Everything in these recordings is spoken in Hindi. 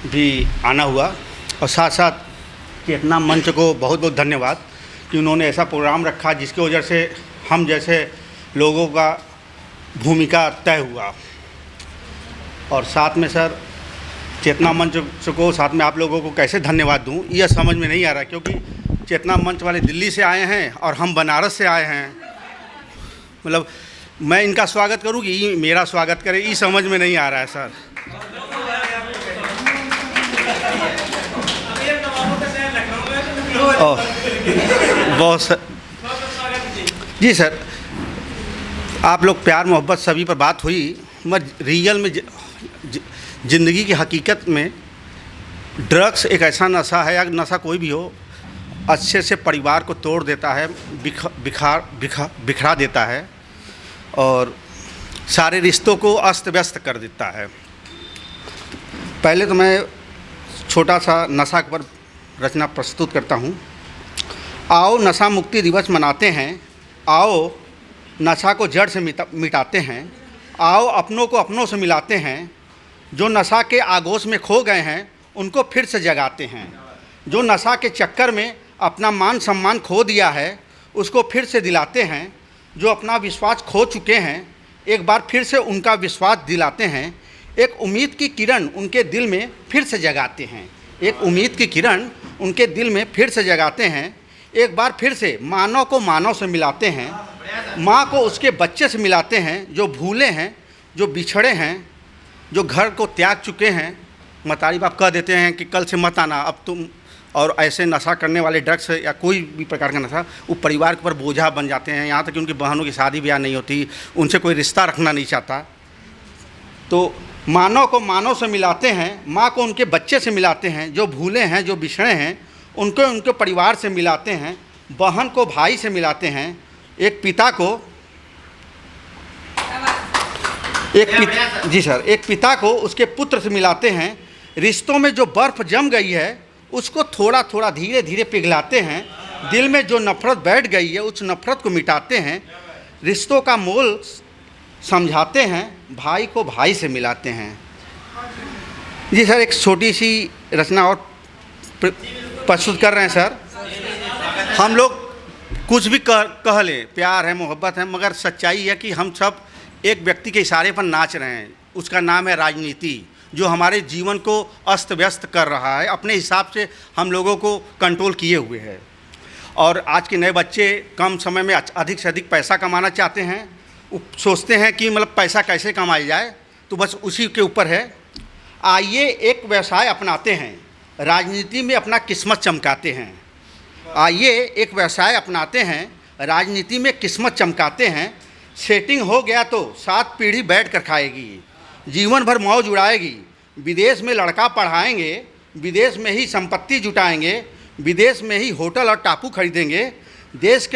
भी आना हुआ, और साथ साथ चेतना मंच को बहुत बहुत धन्यवाद कि उन्होंने ऐसा प्रोग्राम रखा जिसकी वजह से हम जैसे लोगों का भूमिका तय हुआ। और साथ में सर चेतना मंच को साथ में आप लोगों को कैसे धन्यवाद दूं यह समझ में नहीं आ रहा, क्योंकि चेतना मंच वाले दिल्ली से आए हैं और हम बनारस से आए हैं। मतलब मैं इनका स्वागत करूं कि ये मेरा स्वागत करे, ये समझ में नहीं आ रहा है सर। बहुत जी सर, आप लोग प्यार मोहब्बत सभी पर बात हुई, मगर रियल में ज़िंदगी की हकीकत में ड्रग्स एक ऐसा नशा है, या नशा कोई भी हो, अच्छे से परिवार को तोड़ देता है, बिखरा देता है और सारे रिश्तों को अस्त व्यस्त कर देता है। पहले तो मैं छोटा सा नशा पर रचना प्रस्तुत करता हूँ। आओ नशा मुक्ति दिवस मनाते हैं, आओ नशा को जड़ से मिटाते हैं, आओ अपनों को अपनों से मिलाते हैं, जो नशा के आगोश में खो गए हैं उनको फिर से जगाते हैं, जो नशा के चक्कर में अपना मान सम्मान खो दिया है उसको फिर से दिलाते हैं, जो अपना विश्वास खो चुके हैं एक बार फिर से उनका विश्वास दिलाते हैं, एक उम्मीद की किरण उनके दिल में फिर से जगाते हैं, एक उम्मीद की किरण उनके दिल में फिर से जगाते हैं, एक बार फिर से मानव को मानव से मिलाते हैं, माँ को उसके बच्चे से मिलाते हैं, जो भूले हैं, जो बिछड़े हैं, जो घर को त्याग चुके हैं। मतारी बाप कह देते हैं कि कल से मत आना अब तुम, और ऐसे नशा करने वाले ड्रग्स या कोई भी प्रकार का नशा वो परिवार के ऊपर बोझा बन जाते हैं। यहाँ तक कि उनकी बहनों की शादी ब्याह नहीं होती, उनसे कोई रिश्ता रखना नहीं चाहता। तो मानव को मानव से मिलाते हैं, माँ को उनके बच्चे से मिलाते हैं, जो भूले हैं, जो बिछड़े हैं उनको उनके परिवार से मिलाते हैं, बहन को भाई से मिलाते हैं, एक पिता को एक पिता को उसके पुत्र से मिलाते हैं, रिश्तों में जो बर्फ़ जम गई है उसको थोड़ा थोड़ा धीरे धीरे पिघलाते हैं, दिल में जो नफ़रत बैठ गई है उस नफ़रत को मिटाते हैं, रिश्तों का मोल समझाते हैं, भाई को भाई से मिलाते हैं। जी सर, एक छोटी सी रचना और प्रस्तुत कर रहे हैं सर। हम लोग कुछ भी कह लें, प्यार है, मोहब्बत है, मगर सच्चाई है कि हम सब एक व्यक्ति के इशारे पर नाच रहे हैं, उसका नाम है राजनीति, जो हमारे जीवन को अस्त व्यस्त कर रहा है, अपने हिसाब से हम लोगों को कंट्रोल किए हुए है। और आज के नए बच्चे कम समय में अधिक से अधिक पैसा कमाना चाहते हैं, सोचते हैं कि मतलब पैसा कैसे कमाया जाए, तो बस उसी के ऊपर है। आइए एक व्यवसाय अपनाते हैं, राजनीति में अपना किस्मत चमकाते हैं। आइए एक व्यवसाय अपनाते हैं, राजनीति में किस्मत चमकाते हैं, सेटिंग हो गया तो 7 पीढ़ी बैठ कर खाएगी, जीवन भर मौज उड़ाएगी, विदेश में लड़का पढ़ाएंगे, विदेश में ही संपत्ति जुटाएंगे, विदेश में ही होटल और टापू खरीदेंगे, देश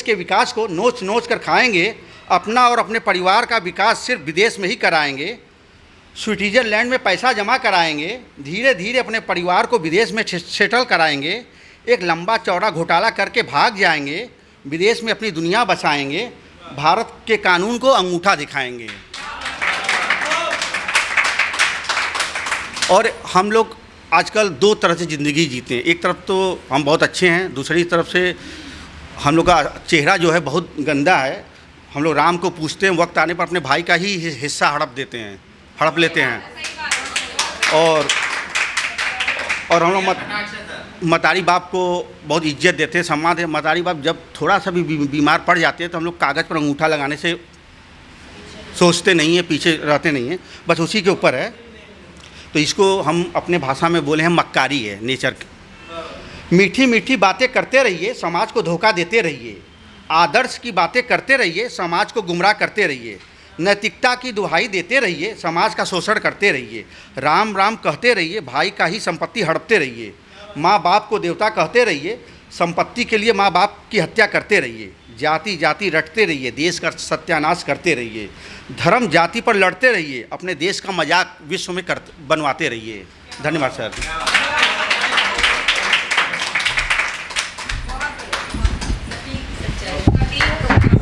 के विकास को नोच नोच कर खाएंगे, अपना और अपने परिवार का विकास सिर्फ विदेश में ही कराएंगे, स्विट्ज़रलैंड में पैसा जमा कराएंगे, धीरे धीरे अपने परिवार को विदेश में सेटल कराएंगे, एक लंबा चौड़ा घोटाला करके भाग जाएंगे, विदेश में अपनी दुनिया बसाएंगे, भारत के कानून को अंगूठा दिखाएंगे। और हम लोग आजकल 2 तरह से ज़िंदगी जीते हैं, एक तरफ तो हम बहुत अच्छे हैं, दूसरी तरफ से हम लोग का चेहरा जो है बहुत गंदा है। हम लोग राम को पूछते हैं, वक्त आने पर अपने भाई का ही हिस्सा हड़प लेते हैं। और हम लोग मतारी बाप को बहुत इज्जत देते हैं, सम्मान देते हैं। मतारी बाप जब थोड़ा सा भी बीमार पड़ जाते हैं तो हम लोग कागज़ पर अंगूठा लगाने से सोचते नहीं हैं, पीछे रहते नहीं हैं, बस उसी के ऊपर है। तो इसको हम अपने भाषा में बोले हैं मक्कारी है नेचर की। मीठी मीठी बातें करते रहिए, समाज को धोखा देते रहिए, आदर्श की बातें करते रहिए, समाज को गुमराह करते रहिए, नैतिकता की दुहाई देते रहिए, समाज का शोषण करते रहिए, राम राम कहते रहिए, भाई का ही संपत्ति हड़पते रहिए, माँ बाप को देवता कहते रहिए, संपत्ति के लिए माँ बाप की हत्या करते रहिए, जाति जाति रटते रहिए, देश का सत्यानाश करते रहिए, धर्म जाति पर लड़ते रहिए, अपने देश का मजाक विश्व में बनवाते रहिए। धन्यवाद सर।